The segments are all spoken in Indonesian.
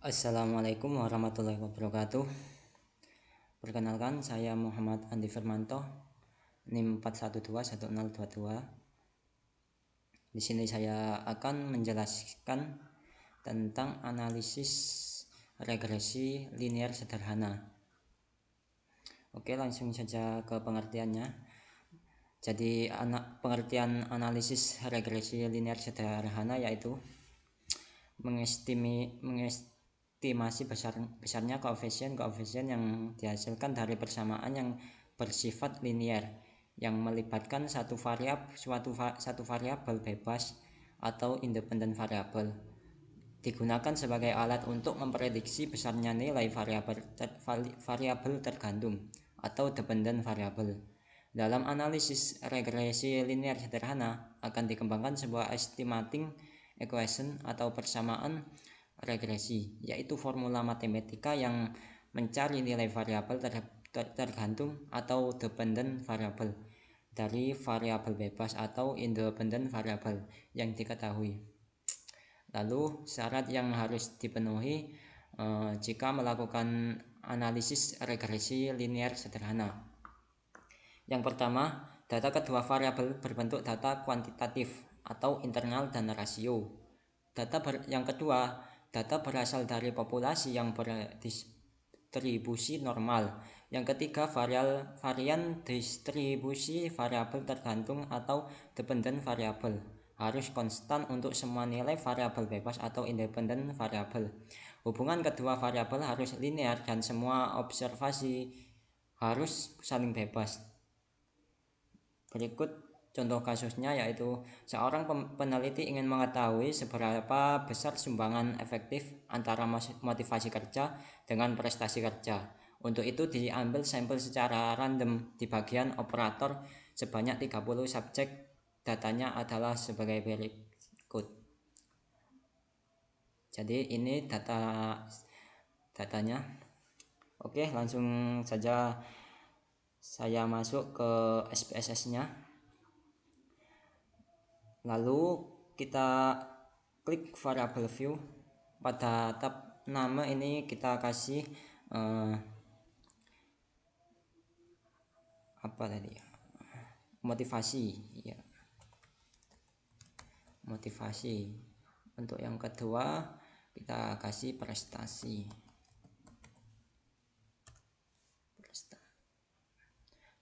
Assalamualaikum warahmatullahi wabarakatuh. Perkenalkan, saya Muhammad Andi Firmanto, NIM 4121022. Di sini saya akan menjelaskan tentang analisis regresi linear sederhana. Oke, langsung saja ke pengertiannya. Jadi, pengertian analisis regresi linear sederhana yaitu mengestimasi besarnya koefisien yang dihasilkan dari persamaan yang bersifat linear yang melibatkan satu variabel bebas atau independen variabel, digunakan sebagai alat untuk memprediksi besarnya nilai variabel tergantung atau dependent variabel. Dalam analisis regresi linear sederhana akan dikembangkan sebuah estimating equation atau persamaan regresi, yaitu formula matematika yang mencari nilai variabel tergantung atau dependent variabel dari variabel bebas atau independent variabel yang diketahui. Lalu syarat yang harus dipenuhi jika melakukan analisis regresi linear sederhana. Yang pertama, data kedua variabel berbentuk data kuantitatif atau internal dan rasio. Yang kedua, data berasal dari populasi yang berdistribusi normal. Yang ketiga, varian distribusi variabel tergantung atau dependent variabel harus konstan untuk semua nilai variabel bebas atau independent variabel. Hubungan kedua variabel harus linear dan semua observasi harus saling bebas. Berikut contoh kasusnya, yaitu seorang peneliti ingin mengetahui seberapa besar sumbangan efektif antara motivasi kerja dengan prestasi kerja. Untuk itu diambil sampel secara random di bagian operator sebanyak 30 subjek. Datanya adalah sebagai berikut. Jadi ini datanya. Oke, langsung saja saya masuk ke SPSS-nya. Lalu kita klik variable view. Pada tab nama ini kita kasih motivasi ya. Motivasi. Untuk yang kedua kita kasih prestasi.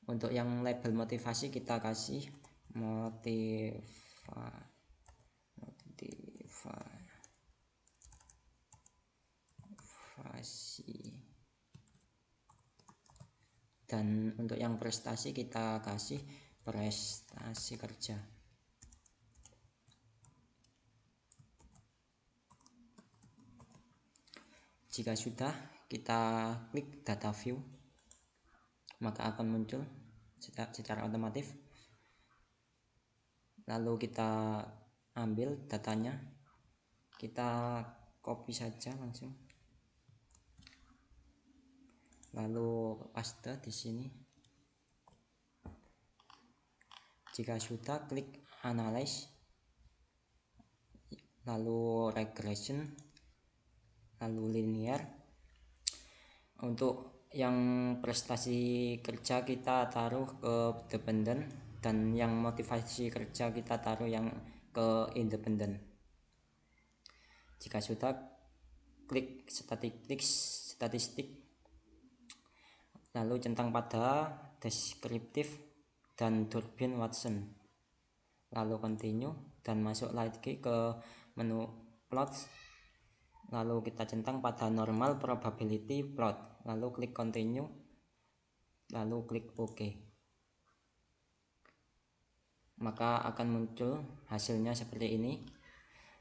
Untuk yang label motivasi kita kasih motivasi. Dan untuk yang prestasi kita kasih prestasi kerja. Jika sudah, kita klik data view, maka akan muncul secara otomatis. Lalu kita ambil datanya, kita copy saja langsung, lalu paste di sini. Jika sudah, klik analyze, lalu regression, lalu linear. Untuk yang prestasi kerja kita taruh ke dependent, dan yang motivasi kerja kita taruh yang ke independent. Jika sudah, klik statistik, lalu centang pada deskriptif dan Durbin Watson, lalu continue dan masuk lagi ke menu plot. Lalu kita centang pada normal probability plot, lalu klik continue, lalu klik OK. Maka akan muncul hasilnya seperti ini.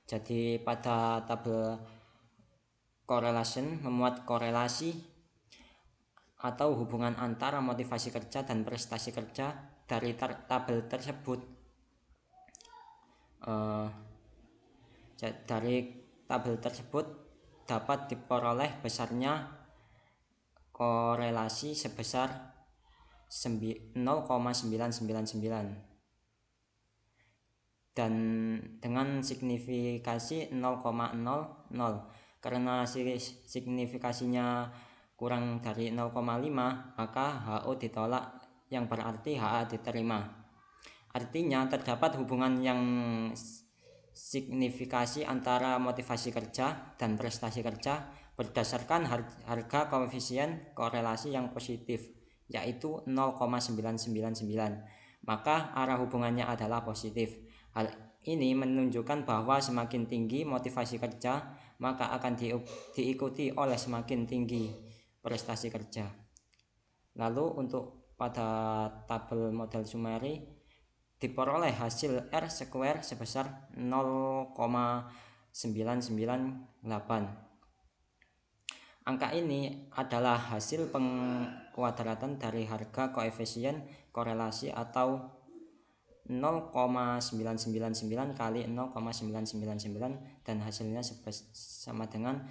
Jadi pada tabel correlation memuat korelasi atau hubungan antara motivasi kerja dan prestasi kerja. Dari tabel tersebut dapat diperoleh besarnya korelasi sebesar 0,999 dan dengan signifikasi 0,00. Karena signifikasinya kurang dari 0,5, maka HO ditolak, yang berarti HA diterima. Artinya terdapat hubungan yang signifikasi antara motivasi kerja dan prestasi kerja berdasarkan harga koefisien korelasi yang positif, yaitu 0,999. Maka arah hubungannya adalah positif. Hal ini menunjukkan bahwa semakin tinggi motivasi kerja, maka akan diikuti oleh semakin tinggi prestasi kerja. Lalu untuk pada tabel model summary diperoleh hasil R square sebesar 0,998. Angka ini adalah hasil pengkuadratan dari harga koefisien korelasi atau 0,999 kali 0,999 dan hasilnya sama dengan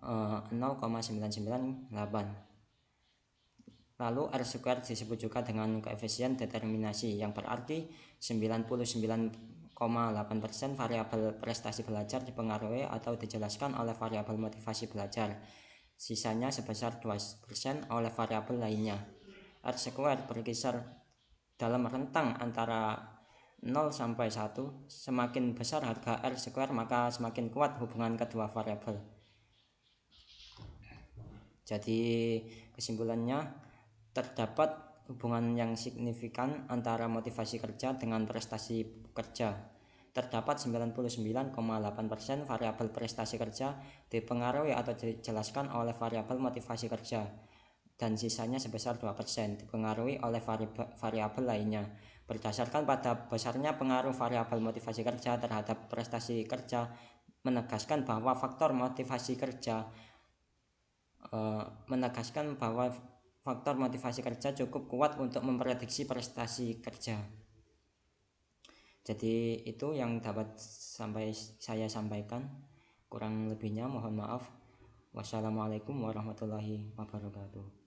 0,998. Lalu R square disebut juga dengan koefisien determinasi, yang berarti 99,8% variabel prestasi belajar dipengaruhi atau dijelaskan oleh variabel motivasi belajar. Sisanya sebesar 2% oleh variabel lainnya. R square berkisar dalam rentang antara 0 sampai 1. Semakin besar harga R square, maka semakin kuat hubungan kedua variabel. Jadi kesimpulannya, terdapat hubungan yang signifikan antara motivasi kerja dengan prestasi kerja. Terdapat 99,8% variabel prestasi kerja dipengaruhi atau dijelaskan oleh variabel motivasi kerja, dan sisanya sebesar 2% dipengaruhi oleh variabel lainnya. Berdasarkan pada besarnya pengaruh variabel motivasi kerja terhadap prestasi kerja, menegaskan bahwa faktor motivasi kerja cukup kuat untuk memprediksi prestasi kerja. Jadi itu yang dapat saya sampaikan. Kurang lebihnya mohon maaf. Wassalamualaikum warahmatullahi wabarakatuh.